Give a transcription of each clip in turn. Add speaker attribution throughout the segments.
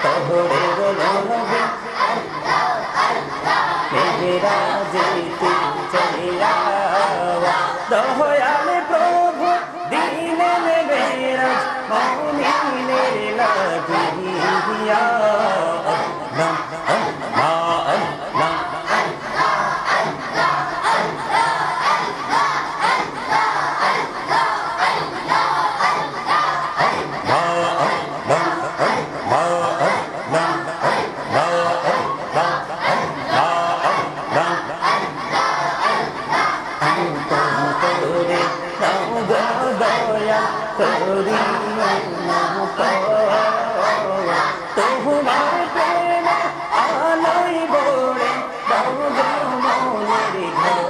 Speaker 1: তোহরের নবী মেরাজেতে চলিয়া দয়াল প্রভু দিলেন মেরাজ মুমিনের লাগিয়া আল্লাহ আল্লাহ তোমার প্রেমে আলোয় বড়ে দাও গো মনের ঘর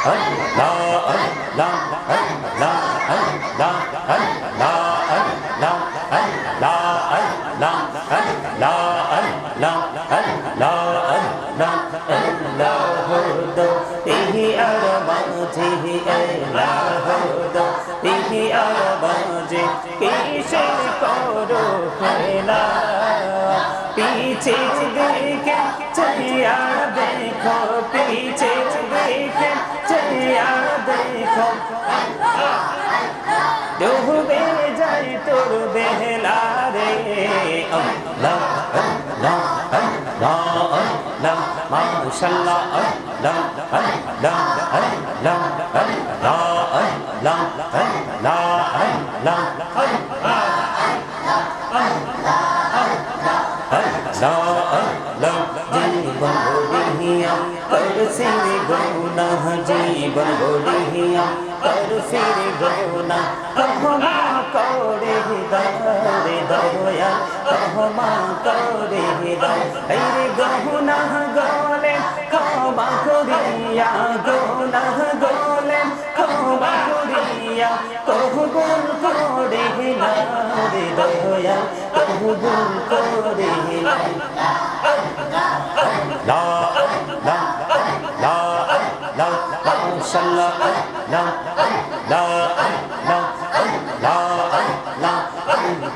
Speaker 1: আল্লাহ আল্লাহ আল্লাহ আল্লাহ আল্লাহ আল্লাহ আল্লাহ আল্লাহ আল্লাহ আল্লাহ আল্লাহ আল্লাহ আল্লাহ দো তেহি আরবাজে আল্লাহ দো তেহি আরবাজে কিসে করো খেলা पीछे देखे चलिया देखो पीछे देखे चलिया देखो डूबे जाए तोर बेहला रे अल्लाह अल्लाह अल्लाह अल्लाह माशाल्लाह अल्लाह अल्लाह अल्लाह अल्लाह अल्लाह अल्लाह अल्लाह जीवन बोलिया कर सिर गौना जीवन बोलिया कर सिर गौना कहमा करे दरे दया कहमा करे दरे गहुना गोले कहमा करिया गौना गोले कहमा करिया कहबुल करे रे दया कहबुल करे ला ला ला ला माशाल्लाह ला ला ला ला ला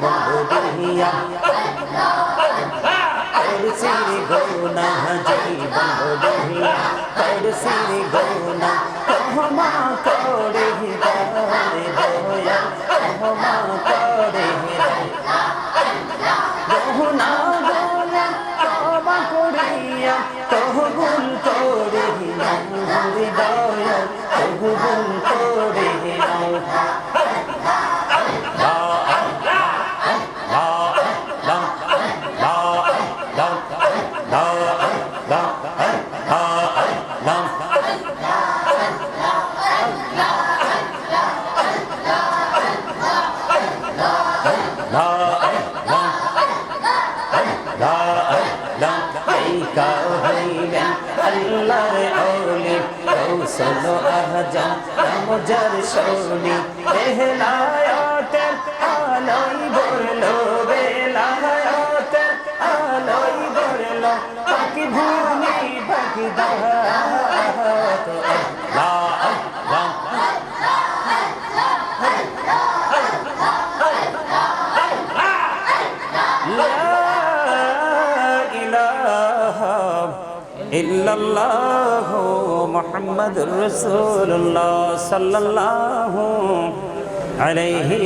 Speaker 1: बोलिया कर सिर गौना जीवन बोलिया कर सिर गौना कहमा करे दरे दया कहमा करे गहुना गोले कहमा करिया कहबुल करे रे दया कहबुल करे सोनो आजम मुजर सोनी बेहलायाते आलोई बोलो बेलायाते आलोई बोलो बाकी भूमि बाकी दात अल्लाह अल्लाह ला इलाहा इल्लल्लाह मुहम्मद रसूलुल्लाह सल्लल्लाहु अलैहि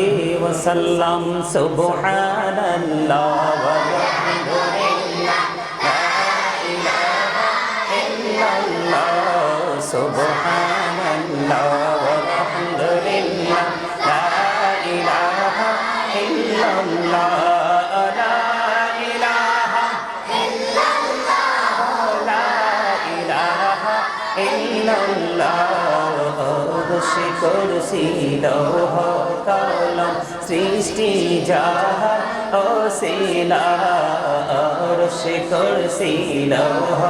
Speaker 1: वसल्लम सुबहानल्लाह वल्हम्दुलिल्लाह ला इलाहा इल्लल्लाह सुबहानल्लाह वल्हम्दुलिल्लाह ला इलाहा इल्लल्लाह কুরসি লৌহ কলম সৃষ্টি যাহার অসিলা আরশে কুরসি লৌহ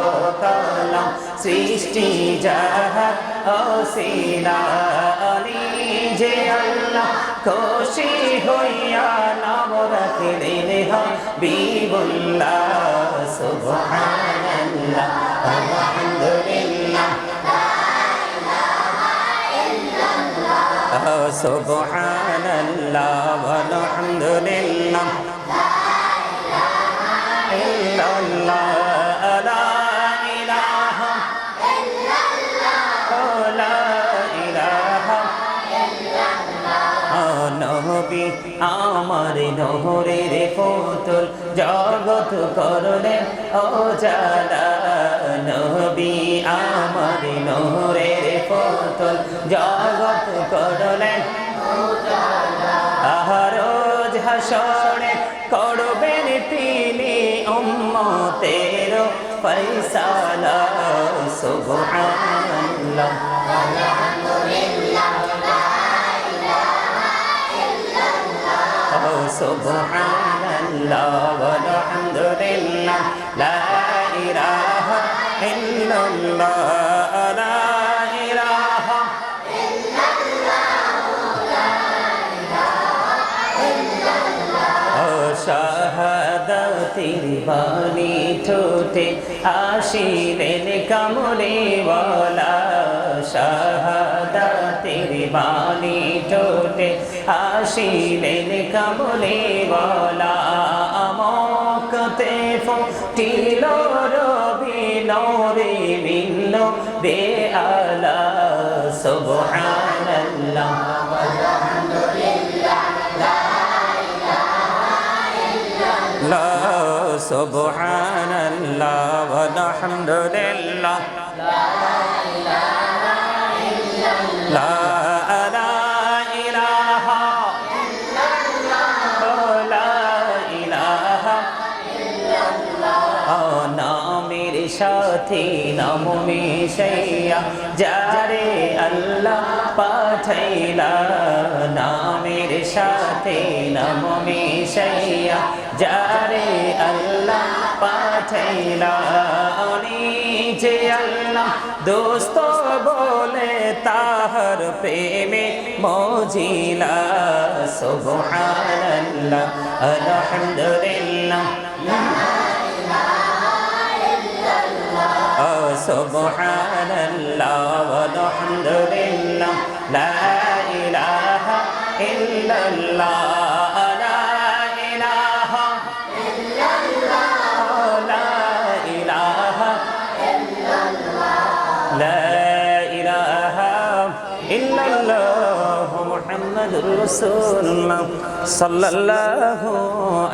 Speaker 1: কলম সৃষ্টি যাহার অসিলা আলী যে আল্লাহ খুশি হইয়া নাম রাখিলেন হাবিবুল্লাহ সুবহানাল্লাহ আলহামদুলিল্লাহ সুবহান সুবহানাল্লাহ ওয়ালহামদুলিল্লাহ ইল্লাল্লাহ লা ইলাহা লা ইলাহা নবী আমার নহরের পুতুল জগৎ করলেন ও জালা নবী আমার নহরের পুতুল জগৎ করলেন রোজ হাসরে করবেন তিনি উম্মতের ফয়সালা সুবহানাল্লাহ সুবহানাল্লাহ ওয়ালহামদুলিল্লাহ লা ইলাহা ইল্লাল্লাহ লা ইলাহা শাহাদাতের বাণী ঠোঁটে আসিলেন কামলিওয়ালা শাহাদাতের বাণী ঠোঁটে আসিলেন কামলিওয়ালা মক্কাতে ফুটিল রবি নূরে মিলল বেআলা সুবহানাল্লাহ সুবহানাল্লাহ ওয়ালহামদুলিল্লাহ লা ইলাহা ইল্লাল্লাহ লা ইলাহা নামের সাথে নাম মিশাইয়া যারে আল্লাহ পাঠাইলা নামের সাথে নাম মিশাইয়া যারে আল্লাহ পাঠাইলা নিজে আল্লাহ দোস্ত বলে তাহার প্রেমে মজিলা সুবহানাল্লাহ আলহামদুলিল্লাহ সুবহানাল্লাহ ওয়ালহামদুলিল্লাহ লা ইলাহা ইল্লাল্লাহ লা ইলাহা ইল্লাল্লাহ লা ইলাহা ইল্লাল্লাহ লা ইলাহা ইল্লাল্লাহ মুহাম্মাদুর রাসূলুল্লাহ সাল্লাল্লাহু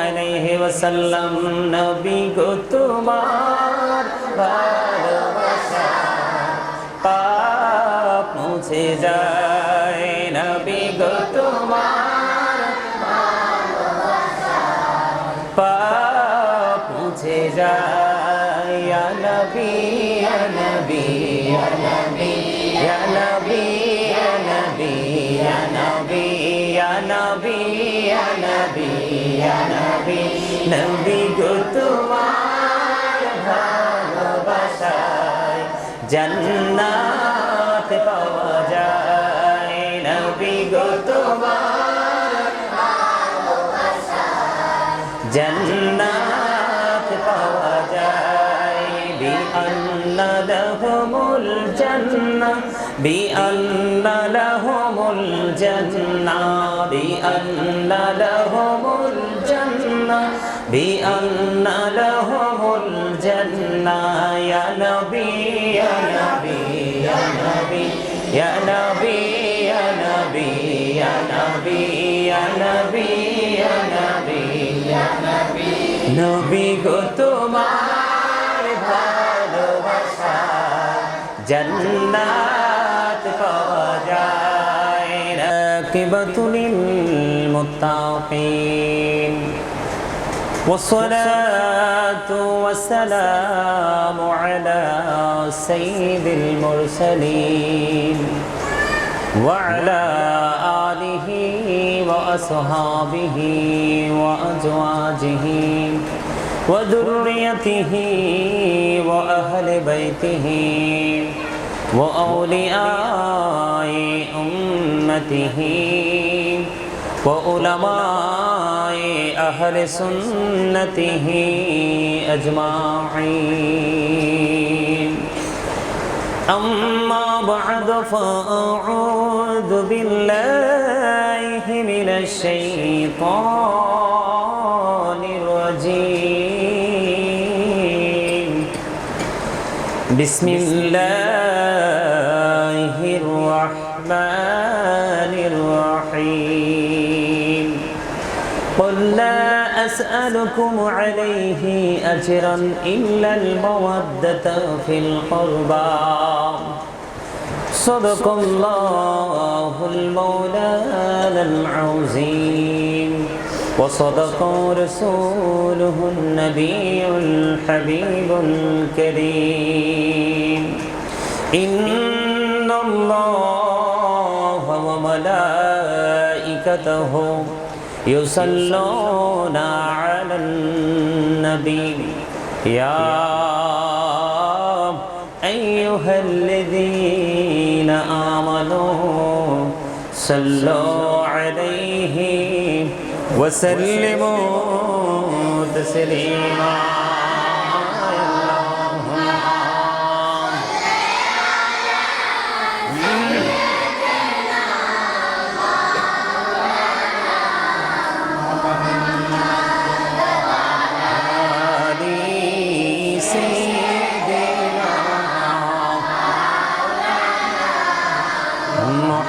Speaker 1: আলাইহি ওয়াসাল্লাম নবী গো তোমার ভালোবাসা পাপ মুছে যায় নবী গো তোমার ভালোবাসা পাপ মুছে যায় ইয়া নবী ইয়া নবী ইয়া নবী ইয়া নবী ইয়া নবী ইয়া নবী ইয়া নবী ইয়া নবী ইয়া নবী নবী গো তোমার ভালোবাসায় জান্নাত পাওয়া যায় নবী গো তোমার ভালোবাসায় জান্নাত পাওয়া যায় বিআন্না লাহুমুল জান্নাহ বিআন্না লাহুমুল জান্নাহ বিআন্না লাহুমুল জান্নাহ বিআন্না লাহুমুল জান্নাহ ইয়া নবী ইয়া নবী ইয়া নবী ইয়া নবী ইয়া নবী ইয়া নবী ইয়া নবী ইয়া নবী ইয়া নবী নবী গো তোমার ভালোবাসা জান্নাত পাওয়া যায় রাকিবাতুল মুত্তাকিন والصلاة والسلام على سيد المرسلين وعلى آله وأصحابه وأزواجه وذريته وأهل بيته وأولياء أمته وعلماء أهل سنته أجمعين أما بعد فأعوذ بالله بالله من الشيطان الرجيم بسم الله الرحمن الرحيم قل لا أسألكم عليه أجرا إلا المودة في القربى صدق الله المولانا العظيم وصدق رسوله النبي الحبيب الكريم إن الله وملائكته يصلون على النبي يا أيها الذين آمنوا صلوا عليه وسلموا تسليما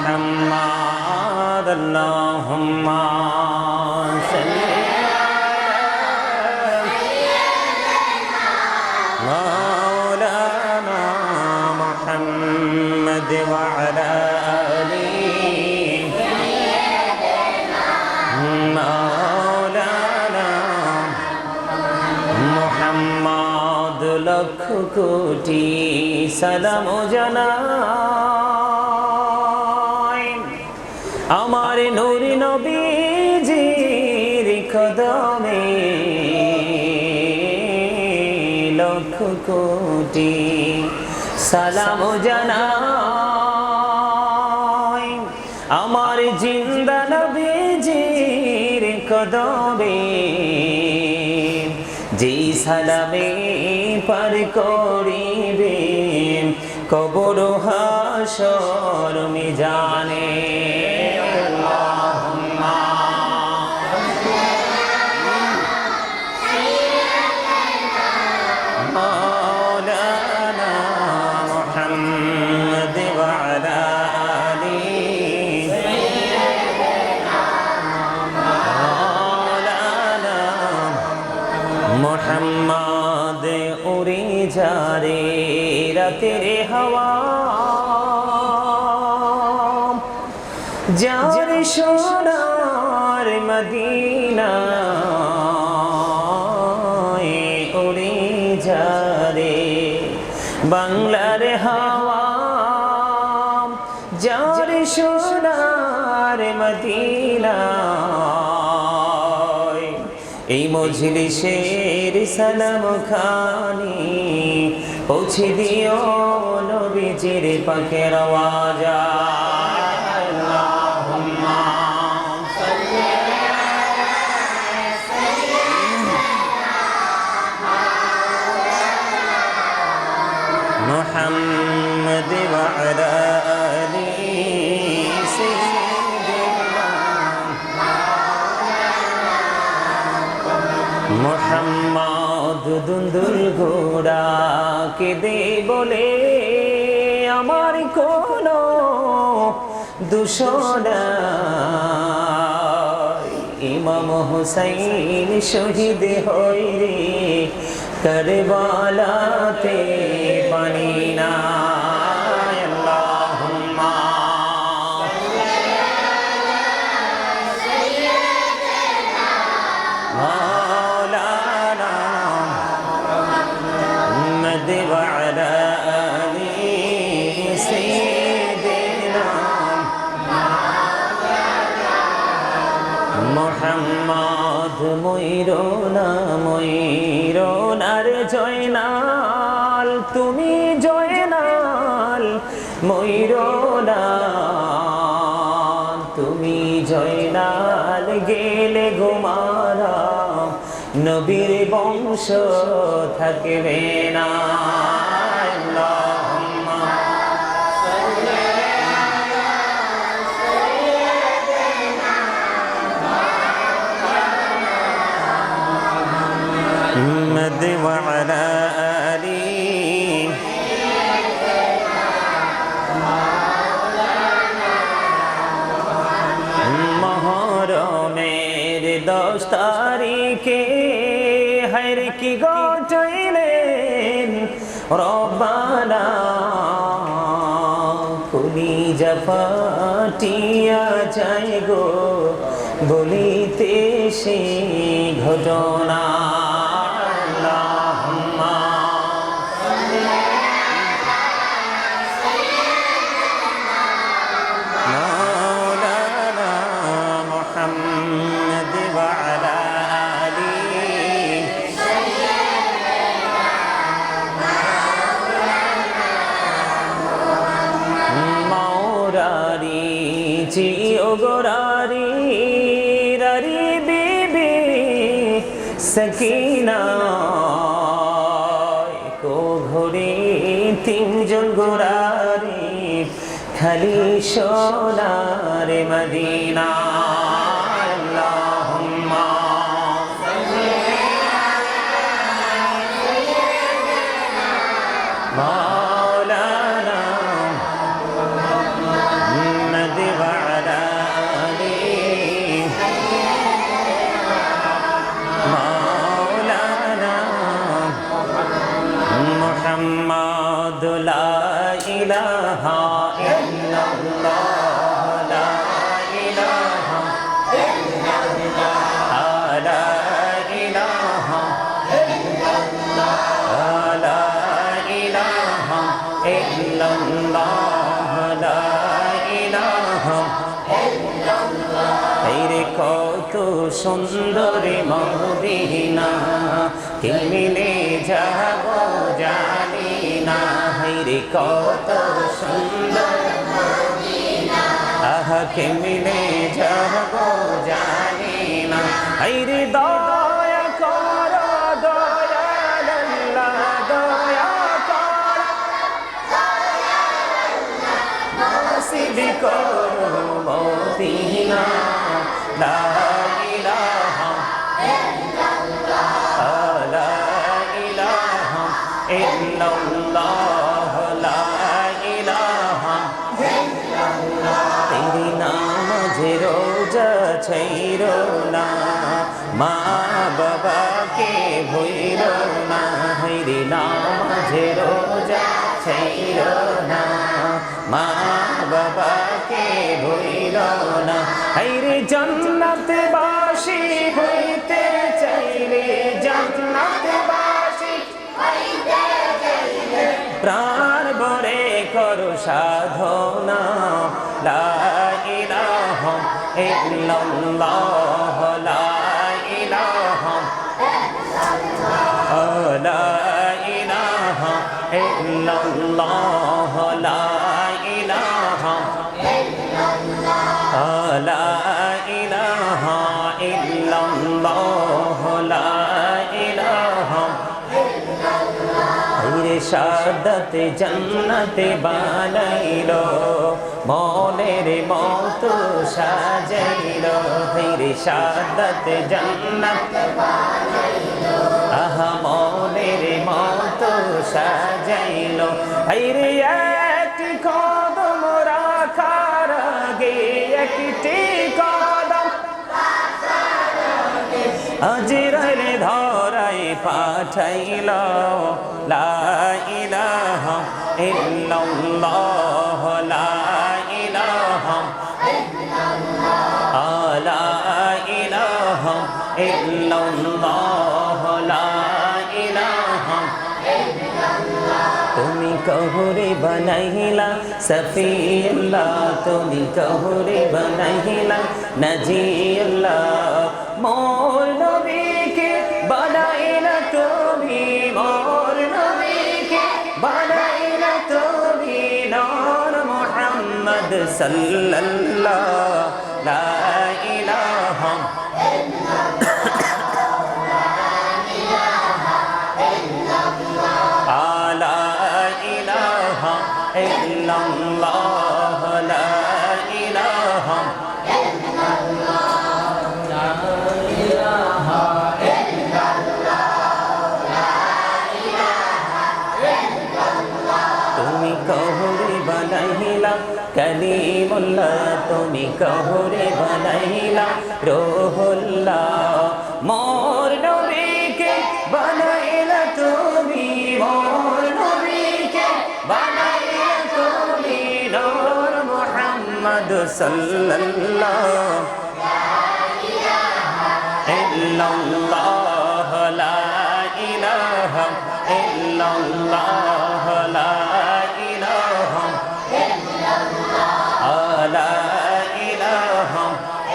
Speaker 1: محمد اللهم صل مولانا محمد وعلى آله مولانا محمد لك কোটি সালাম জানাই আমার নূর নবীজির কদমে লক্ষ কোটি সালাম জানাই আমার জিন্দা নবীজির কদমে যেই সালামে পার করিবে কবর হাসর মিজানে مولانا محمد وعلى آله مولانا محمد উড়ে যারে রাতের হাওয়া যার সোনার মদিনা উড়ে যারে বাংলার হাওয়া যার সোনার মদিনা এই মজলিসের সালাম খানি পৌঁছে দিও নবীজির পাকের আওয়াজ আল্লাহুম্মা সাল্লি আলা সাইয়্যিদিনা মুহাম্মদ ওয়া আলা আলি সাইয়্যিদিনা মুহাম্মদ দুন্দুল ঘোড়া কেঁদে বলে আমার কোনো দোষ নাই ইমাম হুসাইন শহীদ হইরে কারবালাতে পানি না আল্লাহুম্মা مولانا محمد وعلى آله سيدنا محمد ময়ূরনার জয়নাল তুমি জয়নাল ময়ূরনাল তুমি জয়নাল গেলে ঘুমারা নবীর বংশ থাকবে না আল্লাহুম্মা সাল্লি আলা সাইয়্যিদিনা 10 তারিখে হায়র কি গটাইলেন রব্বানা কলিজা ফাটিয়া যায় গো বলিতে সেই ঘটনা আল্লাহুম্মা মাওলানা মুহাম্মদ ওয়া আলা আলিহি মাওরারি জি ওগরারি রারি বিবি সকিনা কো ঘরে তিনজন গোরারি খালি সোনার মদিনা আল্লাহুম্মা মাওলানা মুহাম্মদ ওয়া আলা আলিহি মাওলানা মুহাম্মদ লা ইলাহা ইল্লাল্লাহ লা ইলাহা ইল্লাল্লাহ লা ইলাহা ইল্লাল্লাহ লা ইলাহা ইল্লাল্লাহ লা ইলাহা ইল্লাল্লাহ রে কত সুন্দর মদিনা কেমনে যাব জানি না রে কত সুন্দর মদিনা আহা কেমনে যাব জানি না রে দয়া কর দয়াল আল্লাহ দয়া কর নসিব করো মদিনা লা ইলাহা ইল্লাল্লাহ লা ইলাহা ইল্লাল্লাহ লা ইলাহা ইল্লাল্লাহ তেরি নামাজে রোজা ছাইরো না মা বাবাকে ভুইরো না রে নামাজে রোজা ছাইরো না মা বাবাকে ভুইরো না রে জান্নাত বাসী হইতে চাইলে জান্নাত বাসী হইতে চাইলে প্রাণ ভরে করো সাধনা লা ইলাহা ইল্লাল্লাহ লা ইলাহা ইল্লাল্লাহ লা ইলাহা ইল্লাল্লাহ লা ইলাহা ইল্লাল্লাহ লা ইলাহা ইল্লাল্লাহ লা ইলাহা রে শাহাদাত জান্নাতে বানাইলো মনের মতো সাজাইলো রে শাহাদাত জান্নাতে বানাইলো আহা মনের মতো সাজাইলো রে একটি কদম রাখার আগে একটি কদম আজরাইল ধরাই পাঠাইল লা ইলাহা ইল্লাল্লাহ লা ইলাহা ইল্লাল্লাহ লা ইলাহা ইল্লাল্লাহ লা ইলাহা ইল্লাল্লাহ তুমি কহুরে বানাইলা সফিউল্লাহ তুমি কহুরে বানাইলা নজিউল্লাহ মোর নবীকে বানাইলা তুমি মোর নবীকে বানাইলা তুমি নূর মুহাম্মদ সাল্লাল্লাহ লা ইলাহা ইল্লাল্লাহ লা ইলাহা তুমি কহুরে বানাইলা কলিমুল্লাহ তুমি কহুরে বানাইলা রূহুল্লাহ সাল্লাল্লাহু ইল্লাল্লাহ লা ইলাহা ইল্লাল্লাহ লা ইলাহা লা ইলাহা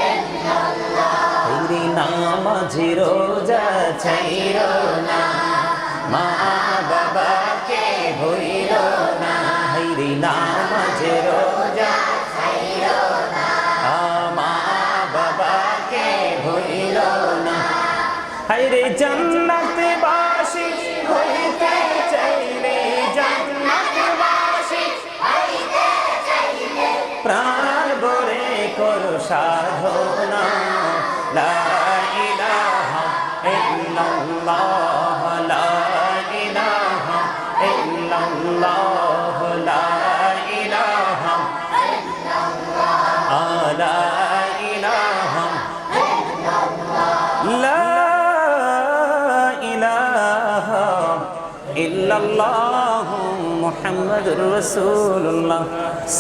Speaker 1: ইল্লাল্লাহ নামাজ রোজা ছাইরো না মা বাবাকে ভুইলো না হাইরে নামাজ রোজা ছাইরো না মা বাবাকে ভুইলো না হাইরে জান্নাতবাসী হইতে চাইলে জান্নাতবাসী হইতে চাইলে প্রাণ ভরে করো সাধনা লা ইলাহা ইল্লাল্লাহ লা ইলাহা ইল্লাল্লাহ লা ইলাহা ইল্লাল্লাহ লা ইলাহা লা ইলাহা ইল্লাল্লাহ মুহাম্মাদুর রাসূলুল্লাহ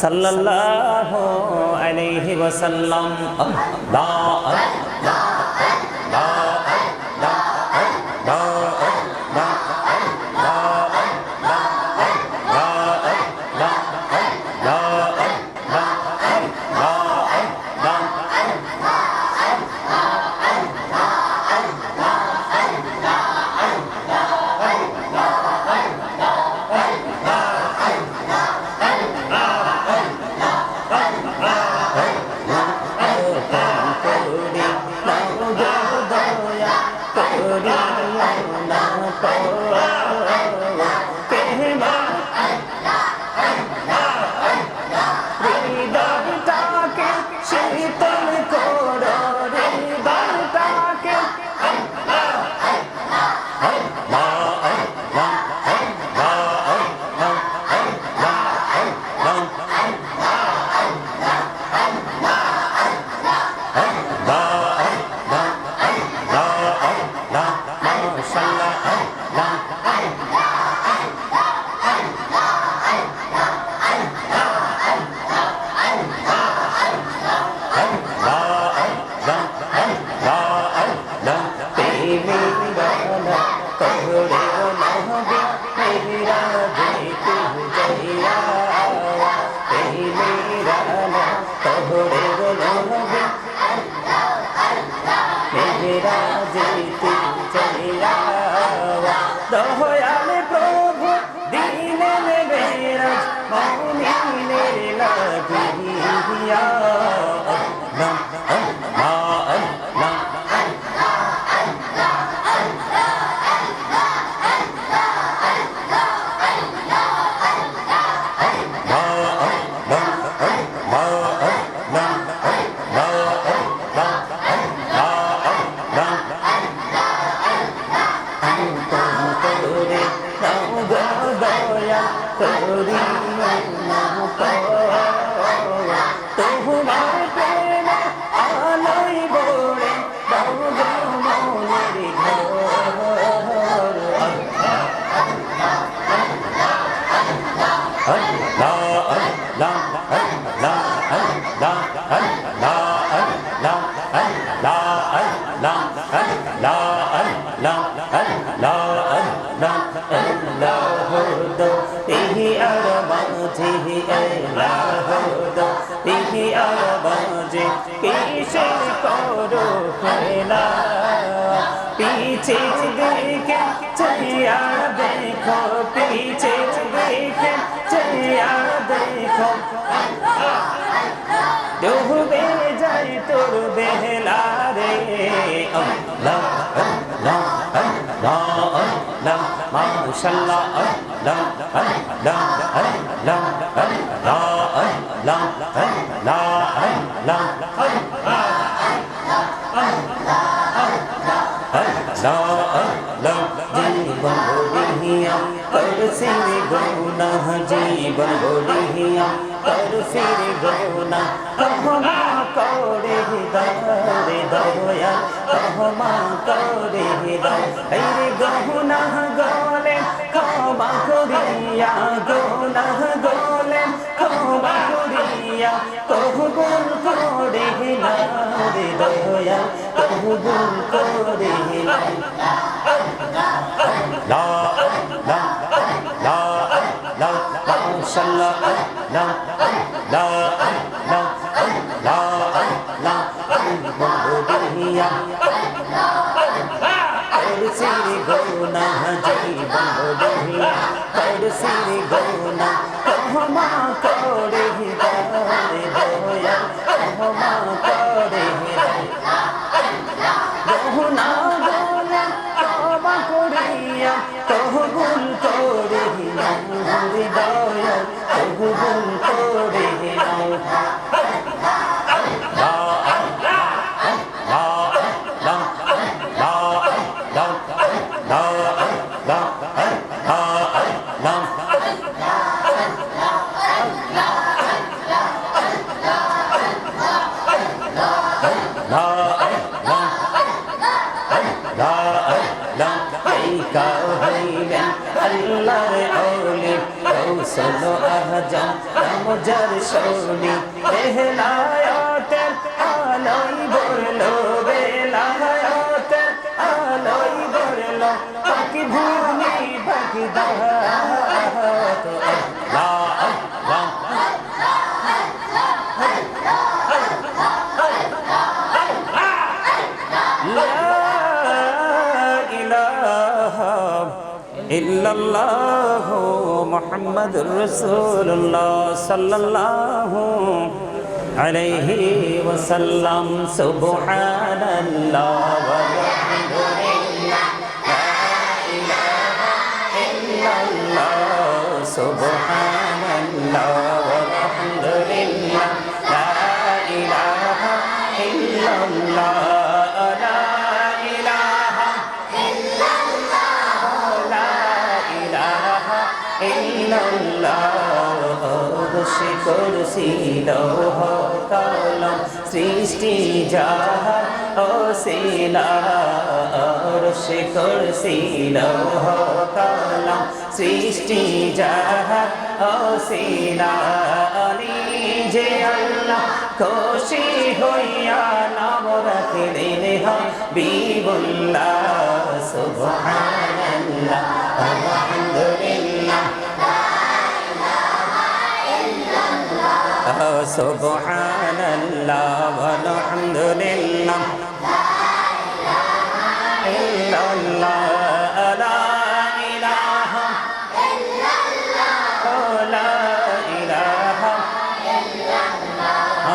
Speaker 1: সাল্লাল্লাহু আলাইহি ওয়াসাল্লাম আল্লাহ দয়াল প্রভু দিলেন মেরাজ মুমিনের লাগিয়া पीछे देखे चलिया देखो पीछे देखे चलिया देखो डूबे जाए तोर बेहला रे अल्लाह अल्लाह अल्लाह अल्लाह माशाअल्लाह अल्लाह अल्लाह अल्लाह अल्लाह अल्लाह अल्लाह जीवन बोलिया कर सिर गुना जीवन बोलिया कर सिर गुना कहमा करे दरे दया कहमा करे दरे गहुना गोले कहमा करिया गुना गोले कहमा करिया বলিয়া কবুল করে নাও রে দয়াল কবুল করে নাও লা লা লা লা মাশাআল্লাহ লা লা লা লা লা বলিয়া করছি গোনা জীবন বলিয়া করছি গোনা ক্ষমা করে দারে দয়াল ক্ষমা করে গোনা গোনা ক্ষমা করিয়া কবুল করে নাও রে দয়াল কবুল করে নাও আল্লাহর আউলি কৌশল আহজাম নামজার শৌলি বেলায়াতের আলোয় ভরলো বেলায়াতের আলোয় ভরলো পাখি ভূমি পাখি দাহাত আল্লাহ আল্লাহ ইল্লাল্লাহু মুহাম্মাদুর রাসূলুল্লাহ সাল্লাল্লাহু আলাইহি ওয়াসাল্লাম সুবহানাল্লাহ ওয়ালহামদুলিল্লাহ লা ইলাহা ইল্লাল্লাহ সুবহানাল্লাহ ওয়ালহামদুলিল্লাহ লা ইলাহা ইল্লাল্লাহ করছি লৌহ কলম সৃষ্টি যাহার অসিলা রসে করছি লৌহ কলম সৃষ্টি যাহার অসিলা যে আল্লাহ খুশি হইয়া নাম রাখলেন হাবিবুল্লাহ সুবহানাল্লাহ আলহামদুলিল্লাহ সুবহানাল্লাহ ওয়ালহামদুলিল্লাহ ইল্লাল্লাহ লা ইলাহা ইল্লাল্লাহ লা ইলাহা ইল্লাল্লাহ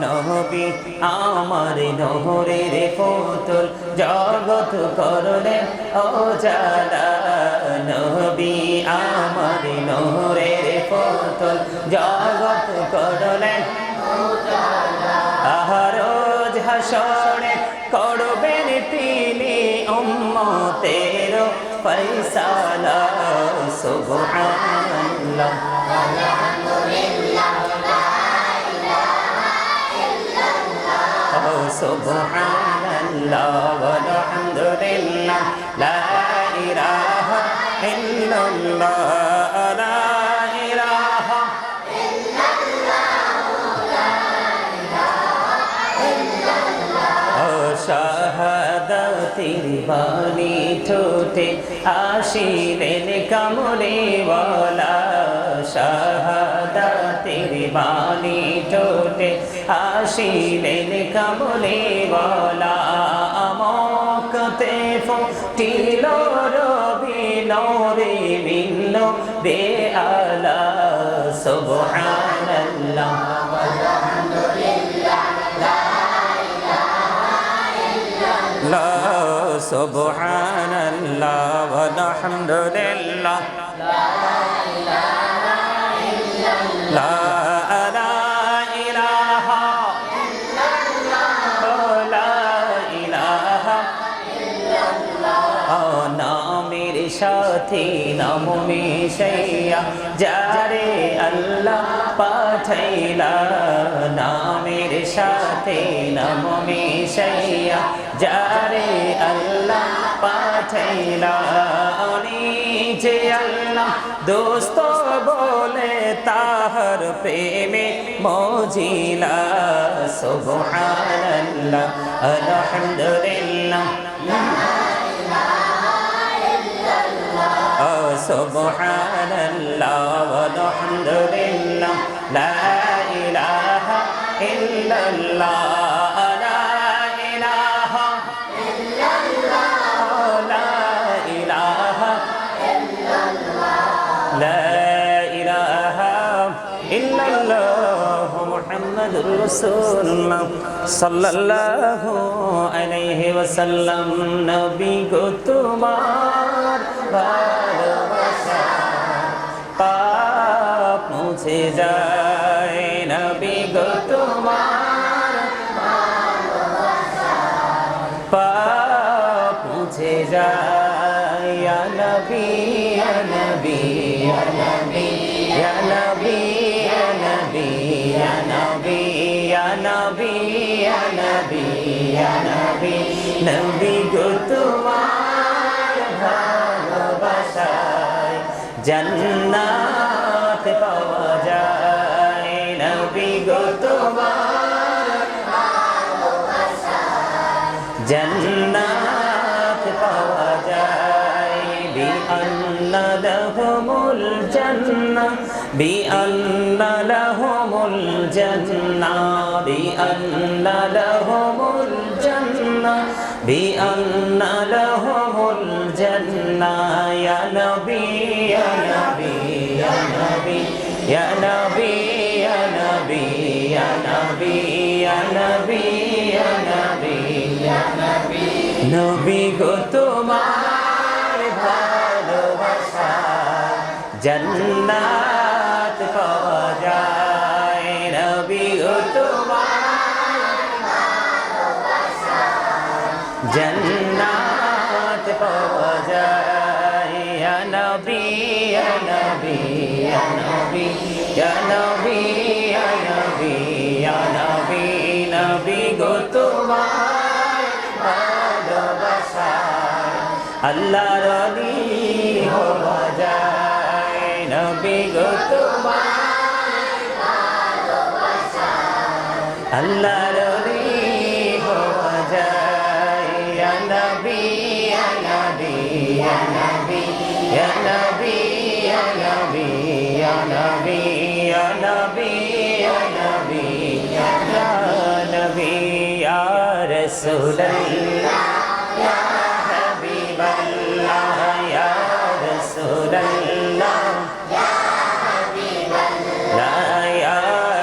Speaker 1: নবী আমার নহরের পুতুল জগৎ করলেন উজালা নবী আমার নহরের পুতুল জগৎ করলেন রোজ হাসরে করবেন তিনি উম্মতের ফয়সালা সুবহানাল্লাহ আলহামদুলিল্লাহ লা ইলাহা ইল্লাল্লাহ সুবহানাল্লাহ ওয়ালহামদুলিল্লাহ লা ইলাহা ইল্লাল্লাহ লা ইলাহা শাহাদাতের বাণী ঠোঁটে আসিলেন কামলিওয়ালা শাহাদাতের বাণী ঠোঁটে আসিলেন কামলিওয়ালা আমকতে ফুটিল রবি নূরে মিলল বেআলা সুবহানাল্লাহ ওয়ালহামদুলিল্লাহ সুবহানাল্লাহ ওয়ালহামদুলিল্লাহ লা ইলাহা ইল্লাল্লাহ লা ইলাহা ইল্লাল্লাহ লা ইলাহা ইল্লাল্লাহ নামের সাথে নাম মিশাইয়া যারে আল্লাহ পাঠাইলা নামের সাথে নাম মিশাইয়া যারে আল্লাহ পাঠাইলা যে আল্লাহ দোস্ত বলে তাহার প্রেমে মজিলা সুবহানাল্লাহ আলহামদুলিল্লাহ সুবহানাল্লাহ আলহামদুলিল্লাহ লা ইলাহা ইল্লাল্লাহ রাসূলুল্লাহ সাল্লাল্লাহু আলাইহি ওয়াসাল্লাম নবী গো তোমার ভালোবাসা পাপ মুছে যায় নবী গো তোমার ভালোবাসা পাপ মুছে যায় ইয়া নবী ইয়া নবী ইয়া নবী ইয়া নবী নবী গো তোমার ভালোবাসায় জান্নাত পাওয়া যায় নবী গো তোমার ভালোবাসায় জান্নাত পাওয়া যায় বিআন্না লাহুমুল জান্নাহ বিআন্না লাহুমুল জান্নাহ বিআন্না লাহুমুল জান্নাহ বিআন্না লাহুমুল জান্নাহ ইয়া নবী ইয়া নবী ইয়া নবী ইয়া নবী ইয়া নবী ইয়া নবী ইয়া নবী ইয়া নবী ইয়া নবী নবী গো তোমার ভালোবাসা জান্নাত পাওয়া যায় নবী গো তোমার ভালোবাসা জান্নাত পাওয়া যায় ইয়া নবী ইয়া নবী ইয়া নবী ইয়া নবী ইয়া নবী ইয়া নবী নবী গো তোমার ভালোবাসা আল্লাহর ওলি হওয়া যায় নবী গো তোমার ভালোবাসা আল্লাহর ওলি হওয়া যায় ইয়া নবী ইয়া নবী ইয়া নবী ইয়া নবী ইয়া নবী ইয়া নবী ইয়া নবী ইয়া নবী ইয়া নবী ইয়া রাসূলুল্লাহ ইয়া হাবিবাল্লাহ ইয়া রাসূলুল্লাহ ইয়া হাবিবাল্লাহ ইয়া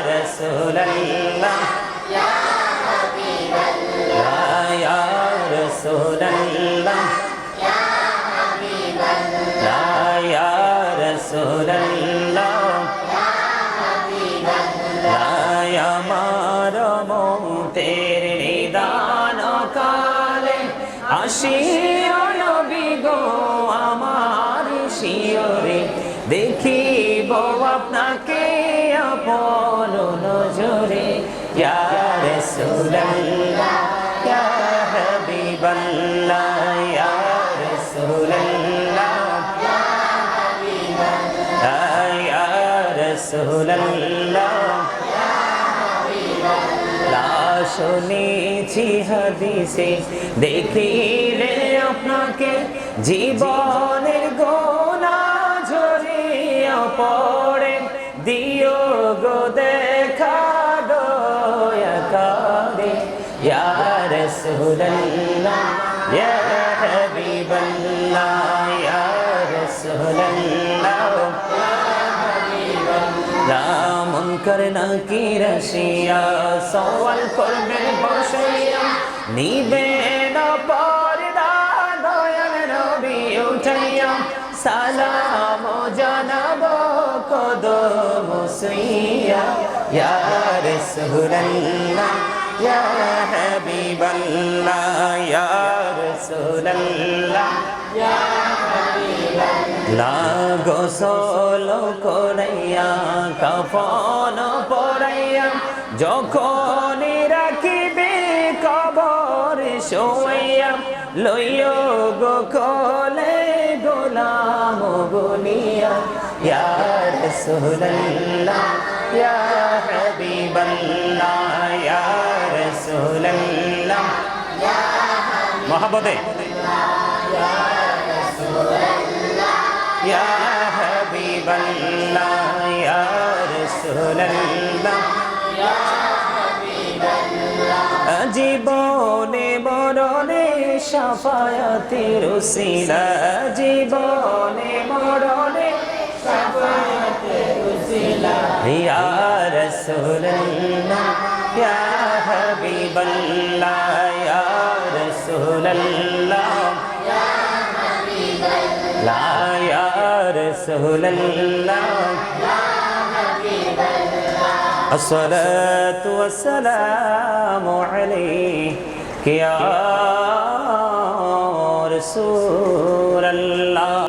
Speaker 1: রাসূলুল্লাহ ইয়া হাবিবাল্লাহ ইয়া রাসূলুল্লাহ ইয়া হাবিবাল্লাহ ইয়া রাসূলুল্লাহ ইয়া হাবিবাল্লাহ আমার মৌতের নিদান কালে আসিও নবী গো আমার শিয়রে দেখিব আপনাকে আপন নজরে ইয়া রাসূলুল্লাহ ইয়া হাবিবাল্লাহ ইয়া রাসূলুল্লাহ ইয়া হাবিবাল্লাহ ইয়া রাসূলুল্লাহ ইয়া হাবিবাল্লাহ শুনেছি হাদিসে দেখিলে আপনাকে জীবনের গোনা ঝরিয়া পড়ে দিও গো দেখা দয়া করে ইয়া রাসূলুল্লাহ ইয়া হাবিবাল্লাহ ইয়া রাসূলুল্লাহ ইয়া হাবিবাল্লাহ মুনকার নাকির আসিয়া সওয়াল করবেন বসাইয়া নিবে না পর্দা দয়াল নবী উঠাইয়া সালাম জানাবো কদম সুইয়া ইয়া রাসূলুল্লাহ ইয়া হাবিবাল্লাহ ইয়া রাসূলুল্লাহ ইয়া হাবিবাল্লাহ গোসল করাইয়া কাফন পরাইয়া যখন রাখিবে কবর শোয়াইয়া লইও গো কোলে গোলাম বলিয়া ইয়া রাসূলুল্লাহ ইয়া হাবিবাল্লাহ ইয়া রাসূলুল্লাহ মহব্বতে ইয়া হাবিবাল্লাহ ইয়া রাসূলুল্লাহ জীবনে মরণে শাফায়াতের উসিলা জীবনে মরণে শাফায়াতের উসিলা ইয়া রাসূলুল্লাহ ইয়া হাবিবাল্লাহ ইয়া রাসূলুল্লাহ ইয়া হাবিবাল্লাহ ইয়া রাসূলুল্লাহ الصلاة والسلام عليك يا رسول الله